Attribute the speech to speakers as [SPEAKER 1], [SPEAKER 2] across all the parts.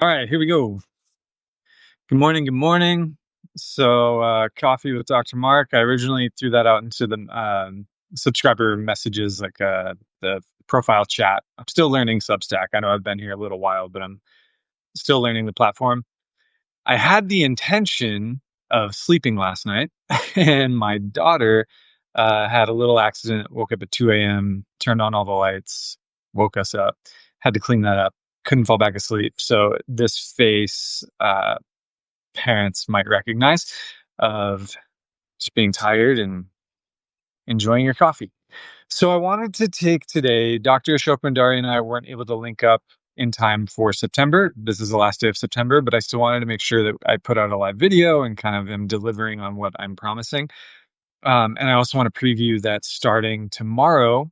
[SPEAKER 1] All right, here we go. Good morning. Good morning. Coffee with Dr. Mark. I originally threw that out into the subscriber messages, like the profile chat. I'm still learning Substack. I know I've been here a little while, but I'm still learning the platform. I had the intention of sleeping last night, and my daughter had a little accident. Woke up at 2 a.m., turned on all the lights, woke us up, had to clean that up. Couldn't fall back asleep. So this face, parents might recognize of just being tired and enjoying your coffee. So I wanted to take today, Dr. Ashok Bandari and I weren't able to link up in time for September. This is the last day of September, but I still wanted to make sure that I put out a live video and kind of am delivering on what I'm promising. And I also want to preview that starting tomorrow,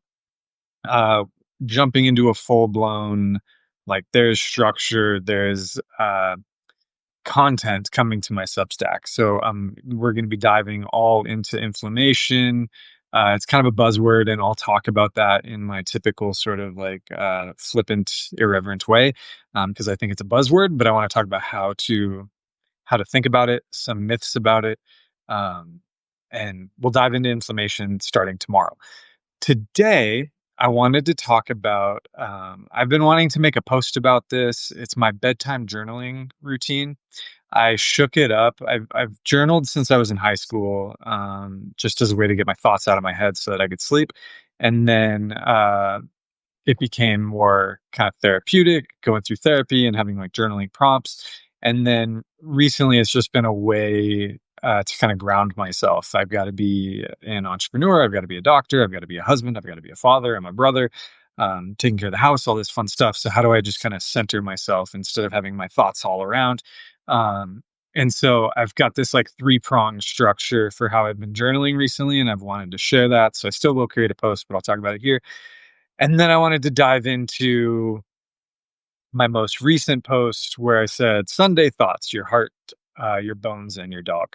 [SPEAKER 1] uh, jumping into a full blown, like there's structure, there's content coming to my Substack. So we're going to be diving all into inflammation. It's kind of a buzzword, and I'll talk about that in my typical sort of like flippant, irreverent way, because I think it's a buzzword. But I want to talk about how to think about it, some myths about it, um, and we'll dive into inflammation starting tomorrow. Today, I wanted to talk about. I've been wanting to make a post about this. It's my bedtime journaling routine. I shook it up. I've journaled since I was in high school, just as a way to get my thoughts out of my head so that I could sleep. And then it became more kind of therapeutic, going through therapy and having like journaling prompts. And then recently, it's just been a way to kind of ground myself. I've got to be an entrepreneur. I've got to be a doctor. I've got to be a husband. I've got to be a father. I'm a brother, taking care of the house, all this fun stuff. So, how do I just kind of center myself instead of having my thoughts all around? Um, and so I've got this like three-pronged structure for how I've been journaling recently, and I've wanted to share that. So I still will create a post, but I'll talk about it here. And then I wanted to dive into my most recent post where I said, Sunday thoughts, your heart, your bones, and your dog.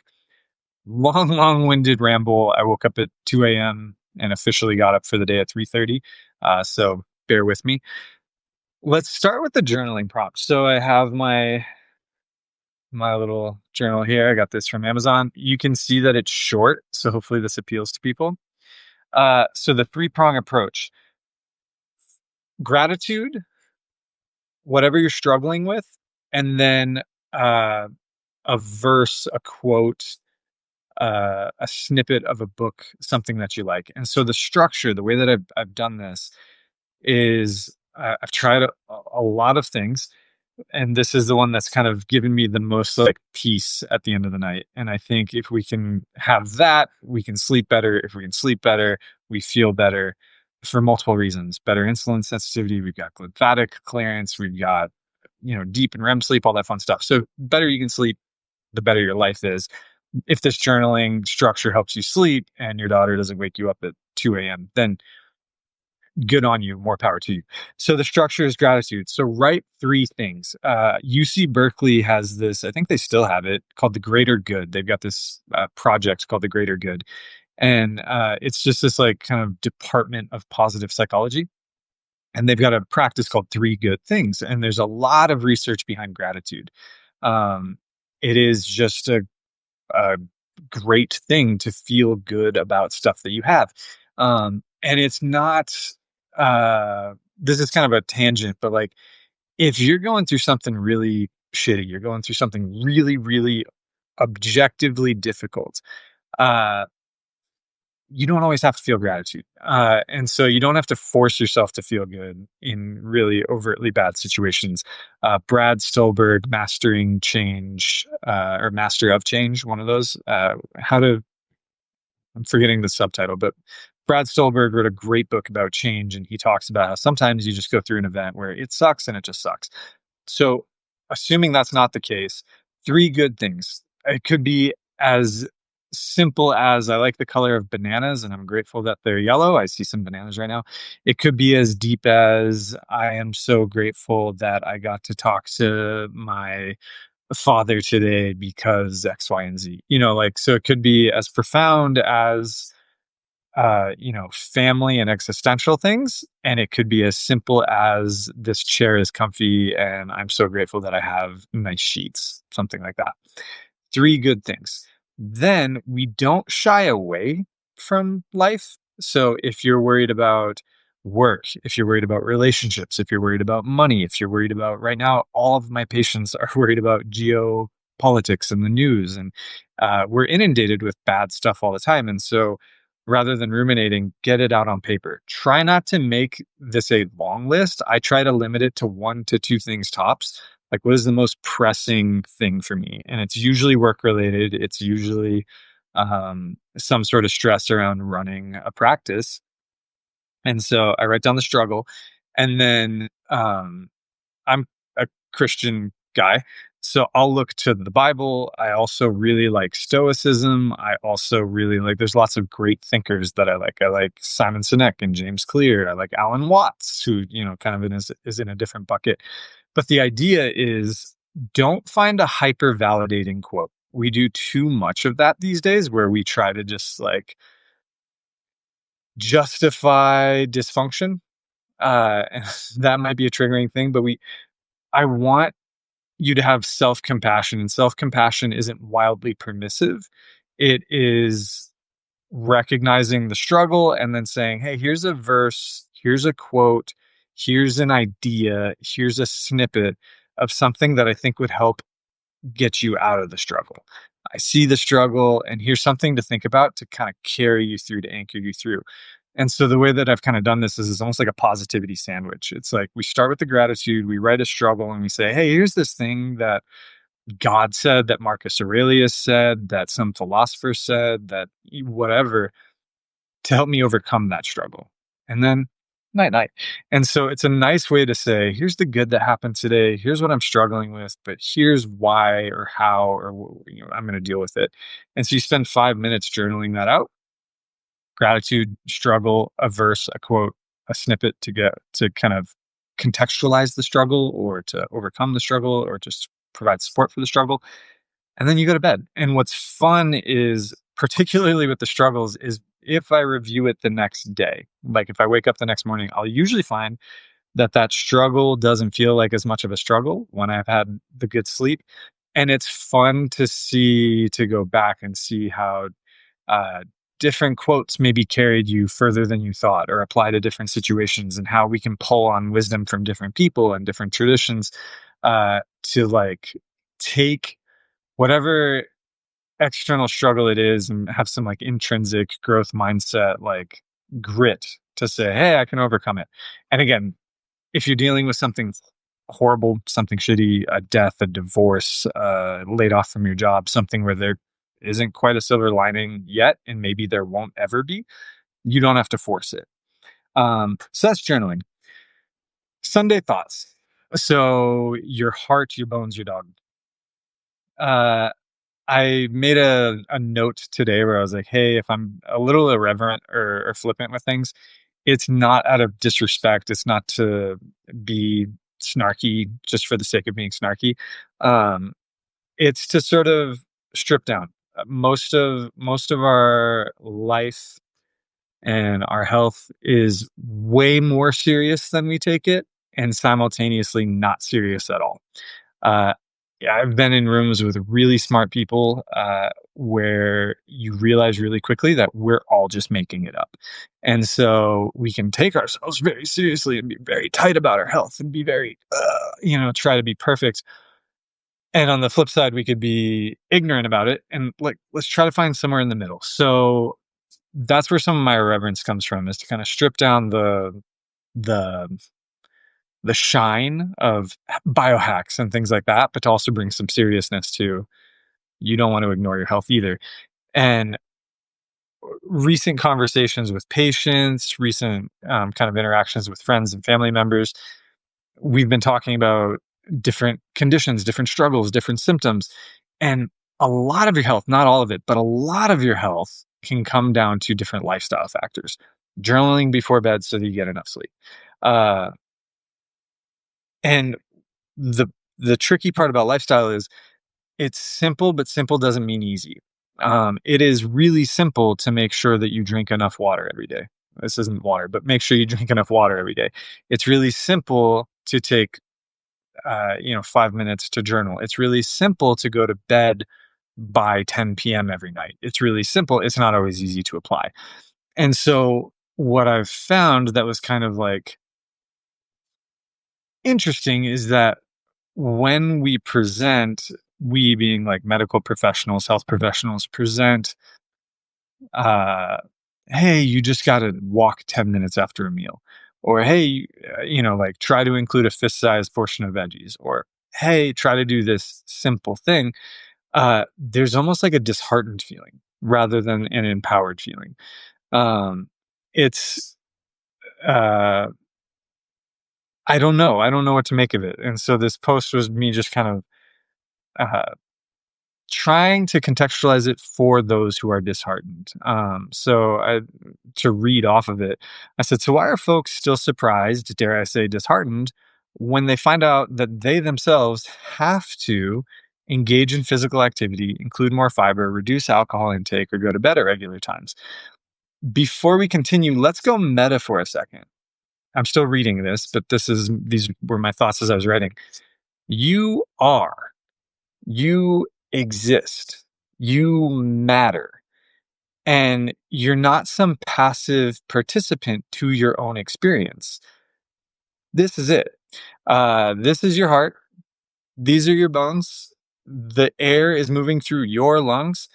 [SPEAKER 1] Long winded ramble. I woke up at 2 a.m. and officially got up for the day at 3:30. So bear with me. Let's start with the journaling prompt. So I have my little journal here. I got this from Amazon. You can see that it's short, so hopefully this appeals to people. So the three-prong approach: gratitude, whatever you're struggling with, and then uh, a verse, a quote, a snippet of a book, something that you like. And so the structure, the way that I've done this is I've tried a lot of things, and this is the one that's kind of given me the most like peace at the end of the night. And I think if we can have that, we can sleep better. If we can sleep better, we feel better for multiple reasons. Better insulin sensitivity, we've got lymphatic clearance, we've got deep and REM sleep, all that fun stuff. So better you can sleep, the better your life is. If this journaling structure helps you sleep and your daughter doesn't wake you up at 2 a.m., then good on you, more power to you. So the structure is gratitude. So write three things. UC Berkeley has this, I think they still have it, called the Greater Good. They've got this project called the Greater Good. And it's just this like kind of department of positive psychology. And they've got a practice called three good things. And there's a lot of research behind gratitude. Um, it is just a great thing to feel good about stuff that you have. And it's not, this is kind of a tangent, but like if you're going through something really shitty, you're going through something really, really objectively difficult, uh, you don't always have to feel gratitude. And so you don't have to force yourself to feel good in really overtly bad situations. Brad Stolberg, Mastering Change, or Master of Change, one of those, I'm forgetting the subtitle, but Brad Stolberg wrote a great book about change. And he talks about how sometimes you just go through an event where it sucks and it just sucks. So assuming that's not the case, three good things. It could be as simple as I like the color of bananas and I'm grateful that they're yellow. I see some bananas right now. It could be as deep as I am so grateful that I got to talk to my father today because X, Y, and Z. Like, so it could be as profound as family and existential things. And it could be as simple as this chair is comfy and I'm so grateful that I have nice sheets, something like that. Three good things. Then we don't shy away from life. So if you're worried about work, if you're worried about relationships, if you're worried about money, if you're worried about right now, all of my patients are worried about geopolitics and the news. And we're inundated with bad stuff all the time. And so rather than ruminating, get it out on paper. Try not to make this a long list. I try to limit it to 1 to 2 things tops. Like, what is the most pressing thing for me? And it's usually work related. It's usually some sort of stress around running a practice. And so I write down the struggle. And then I'm a Christian guy, so I'll look to the Bible. I also really like Stoicism. I also really like, there's lots of great thinkers that I like. I like Simon Sinek and James Clear. I like Alan Watts, who, kind of is in a different bucket. But the idea is, don't find a hyper validating quote. We do too much of that these days where we try to just like justify dysfunction. And that might be a triggering thing, but I want you to have self compassion, and self compassion isn't wildly permissive. It is recognizing the struggle and then saying, hey, here's a verse, here's a quote, here's an idea, here's a snippet of something that I think would help get you out of the struggle. I see the struggle, and here's something to think about to kind of carry you through, to anchor you through. And so the way that I've kind of done this is almost like a positivity sandwich. It's like we start with the gratitude, we write a struggle, and we say, hey, here's this thing that God said, that Marcus Aurelius said, that some philosopher said, that whatever, to help me overcome that struggle. And then night night. And so it's a nice way to say, here's the good that happened today. Here's what I'm struggling with, but here's why or how or I'm going to deal with it. And so you spend 5 minutes journaling that out. Gratitude, struggle, a verse, a quote, a snippet to get to kind of contextualize the struggle or to overcome the struggle or just provide support for the struggle. And then you go to bed. And what's fun is, particularly with the struggles, is if I review it the next day, like if I wake up the next morning, I'll usually find that that struggle doesn't feel like as much of a struggle when I've had the good sleep. And it's fun to see, to go back and see how uh, different quotes maybe carried you further than you thought or apply to different situations, and how we can pull on wisdom from different people and different traditions to like take whatever external struggle it is and have some like intrinsic growth mindset, like grit, to say, hey, I can overcome it. And again, if you're dealing with something horrible, something shitty, a death, a divorce, laid off from your job, something where there isn't quite a silver lining yet, and maybe there won't ever be, you don't have to force it. So that's journaling. Sunday thoughts. So your heart, your bones, your dog. Uh, I made a note today where I was like, hey, if I'm a little irreverent or flippant with things, it's not out of disrespect. It's not to be snarky just for the sake of being snarky. Um, it's to sort of strip down. Most of our life and our health is way more serious than we take it, and simultaneously not serious at all. Uh, yeah, I've been in rooms with really smart people where you realize really quickly that we're all just making it up. And so we can take ourselves very seriously and be very tight about our health and be very, try to be perfect. And on the flip side, we could be ignorant about it and like, let's try to find somewhere in the middle. So that's where some of my irreverence comes from, is to kind of strip down the the shine of biohacks and things like that, but to also bring some seriousness to, you don't want to ignore your health either. And recent conversations with patients, recent kind of interactions with friends and family members, we've been talking about different conditions, different struggles, different symptoms. And a lot of your health, not all of it, but a lot of your health can come down to different lifestyle factors. Journaling before bed so that you get enough sleep. Uh, and the the tricky part about lifestyle is, it's simple, but simple doesn't mean easy. It is really simple to make sure that you drink enough water every day. This isn't water, but make sure you drink enough water every day. It's really simple to take 5 minutes to journal. It's really simple to go to bed by 10 p.m. every night. It's really simple. It's not always easy to apply. And so what I've found that was kind of like interesting is that when we present, we being like medical professionals, health professionals present, uh, hey, you just got to walk 10 minutes after a meal. Or, hey, like try to include a fist sized portion of veggies. Or, hey, try to do this simple thing. There's almost like a disheartened feeling rather than an empowered feeling. Um, it's, uh, I don't know. I don't know what to make of it. And so this post was me just kind of uh, trying to contextualize it for those who are disheartened. To read off of it, I said, so why are folks still surprised, dare I say disheartened, when they find out that they themselves have to engage in physical activity, include more fiber, reduce alcohol intake, or go to bed at regular times? Before we continue, let's go meta for a second. I'm still reading this, but these were my thoughts as I was writing. You are, you exist, you matter, and you're not some passive participant to your own experience. This is it. This is your heart. These are your bones. The air is moving through your lungs.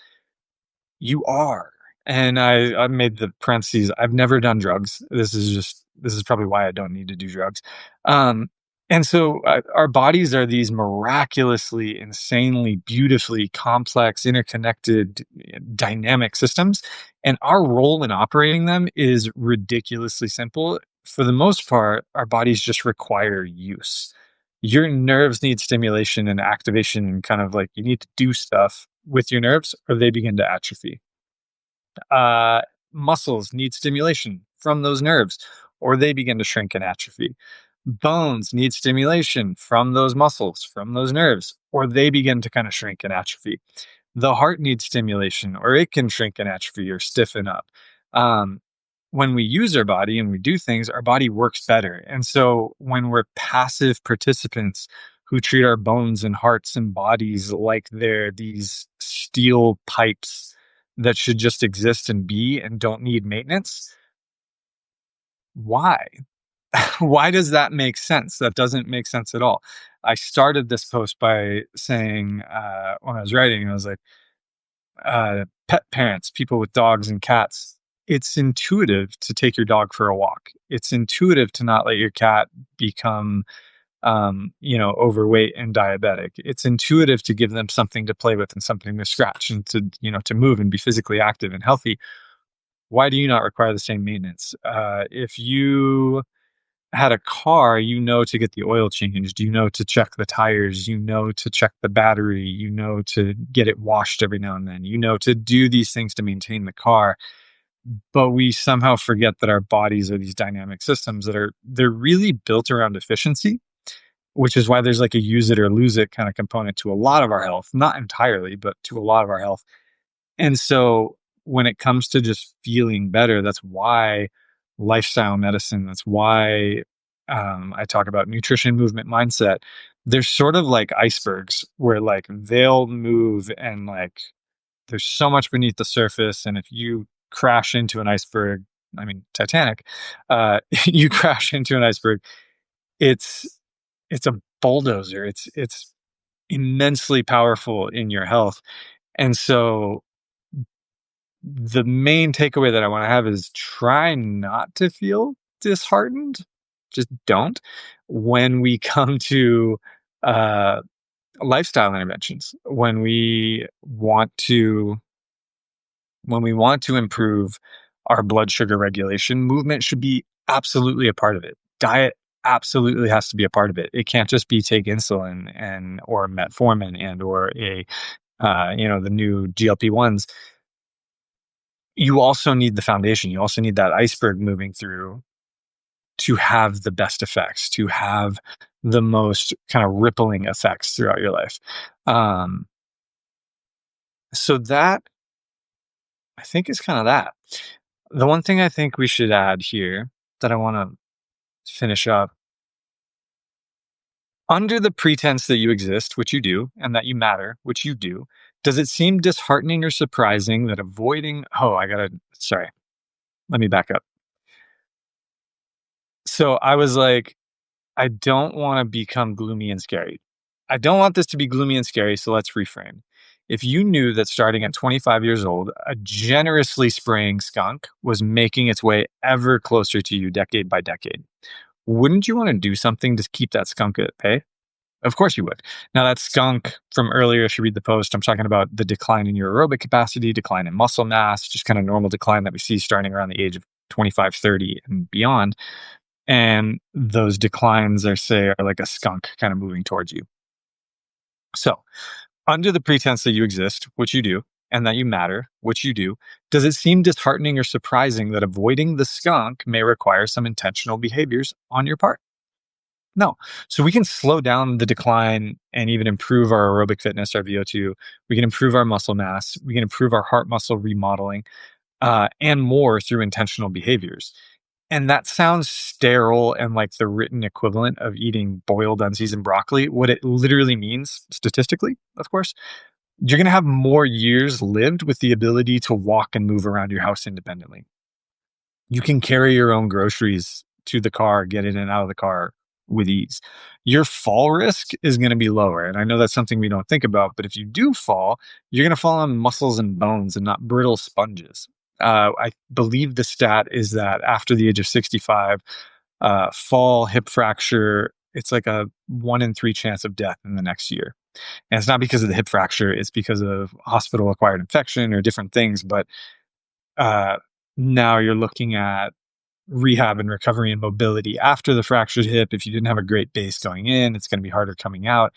[SPEAKER 1] You are. And I made the parentheses. I've never done drugs. This is probably why I don't need to do drugs. Um, and so our bodies are these miraculously, insanely, beautifully complex, interconnected, dynamic systems. And our role in operating them is ridiculously simple. For the most part, our bodies just require use. Your nerves need stimulation and activation, and kind of like you need to do stuff with your nerves or they begin to atrophy. uh, Muscles need stimulation from those nerves, or they begin to shrink and atrophy. Bones need stimulation from those muscles, from those nerves, or they begin to kind of shrink and atrophy. The heart needs stimulation, or it can shrink and atrophy or stiffen up. Um, when we use our body and we do things, our body works better. And so when we're passive participants who treat our bones and hearts and bodies like they're these steel pipes that should just exist and be and don't need maintenance, why? Why does that make sense? That doesn't make sense at all. I started this post by saying, when I was writing, I was like, pet parents, people with dogs and cats, it's intuitive to take your dog for a walk. It's intuitive to not let your cat become, overweight and diabetic. It's intuitive to give them something to play with and something to scratch and to move and be physically active and healthy. Why do you not require the same maintenance? If you had a car, to get the oil changed, to check the tires, to check the battery, to get it washed every now and then, to do these things to maintain the car. But we somehow forget that our bodies are these dynamic systems they're really built around efficiency, which is why there's like a use it or lose it kind of component to a lot of our health, not entirely, but to a lot of our health. And so when it comes to just feeling better, that's why lifestyle medicine, that's why I talk about nutrition, movement, mindset. They're sort of like icebergs where like they'll move and like there's so much beneath the surface. And if you crash into an iceberg, I mean, Titanic, you crash into an iceberg, it's, it's a bulldozer. It's immensely powerful in your health. And so the main takeaway that I want to have is try not to feel disheartened. Just don't when we come to uh, lifestyle interventions. When we want to improve our blood sugar regulation, movement should be absolutely a part of it. Diet absolutely has to be a part of it. It can't just be take insulin and or metformin and or the new GLP-1s. You also need the foundation. You also need that iceberg moving through to have the best effects, to have the most kind of rippling effects throughout your life. Um, so that I think it's kind of that. The one thing I think we should add here that I want to finish up under the pretense that you exist, which you do, and that you matter, which you do, does it seem disheartening or surprising that avoiding, oh, sorry, let me back up. So I was like, I don't want to become gloomy and scary. I don't want this to be gloomy and scary, so let's reframe. If you knew that starting at 25 years old, a generously spraying skunk was making its way ever closer to you decade by decade, wouldn't you want to do something to keep that skunk at bay? Of course you would. Now, that skunk from earlier, if you read the post, I'm talking about the decline in your aerobic capacity, decline in muscle mass, just kind of normal decline that we see starting around the age of 25, 30, and beyond. And those declines are like a skunk kind of moving towards you. So, under the pretense that you exist, which you do, and that you matter, which you do, does it seem disheartening or surprising that avoiding the skunk may require some intentional behaviors on your part? No. So we can slow down the decline and even improve our aerobic fitness, our VO2. We can improve our muscle mass. We can improve our heart muscle remodeling and more through intentional behaviors. And that sounds sterile and like the written equivalent of eating boiled unseasoned broccoli. What it literally means, statistically, of course, you're going to have more years lived with the ability to walk and move around your house independently. You can carry your own groceries to the car, get in and out of the car with ease. Your fall risk is going to be lower. And I know that's something we don't think about, but if you do fall, you're going to fall on muscles and bones and not brittle sponges. I believe the stat is that after the age of 65, fall, hip fracture, it's like a 1 in 3 chance of death in the next year. And it's not because of the hip fracture, it's because of hospital acquired infection or different things. But uh, now you're looking at rehab and recovery and mobility after the fractured hip. If you didn't have a great base going in, it's going to be harder coming out.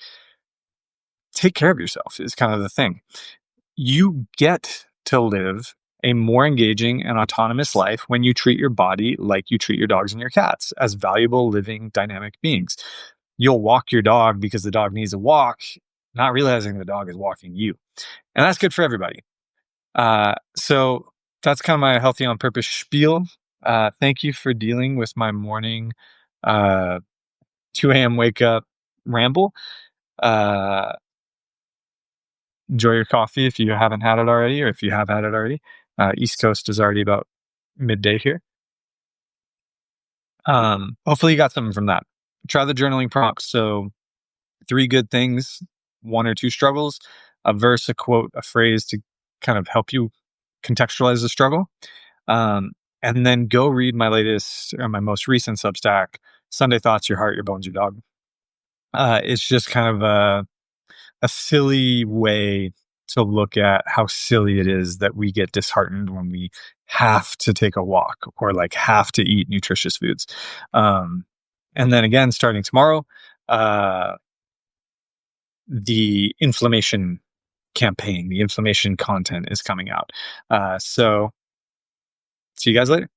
[SPEAKER 1] Take care of yourself is kind of the thing. You get to live a more engaging and autonomous life when you treat your body like you treat your dogs and your cats as valuable, living, dynamic beings. You'll walk your dog because the dog needs a walk, not realizing the dog is walking you. And that's good for everybody. So that's kind of my healthy on purpose spiel. Thank you for dealing with my morning uh, 2 a.m. wake up ramble. Uh, enjoy your coffee if you haven't had it already, or if you have had it already. East Coast is already about midday here. Hopefully, you got something from that. Try the journaling prompts. So, 3 good things, 1 or 2 struggles, a verse, a quote, a phrase to kind of help you contextualize the struggle. Um, and then go read my latest or my most recent Substack, Sunday Thoughts, Your Heart, Your Bones, Your Dog. It's just kind of a silly way to look at how silly it is that we get disheartened when we have to take a walk or like have to eat nutritious foods. Um, and then again, starting tomorrow, uh, the inflammation campaign, the inflammation content is coming out. So see you guys later.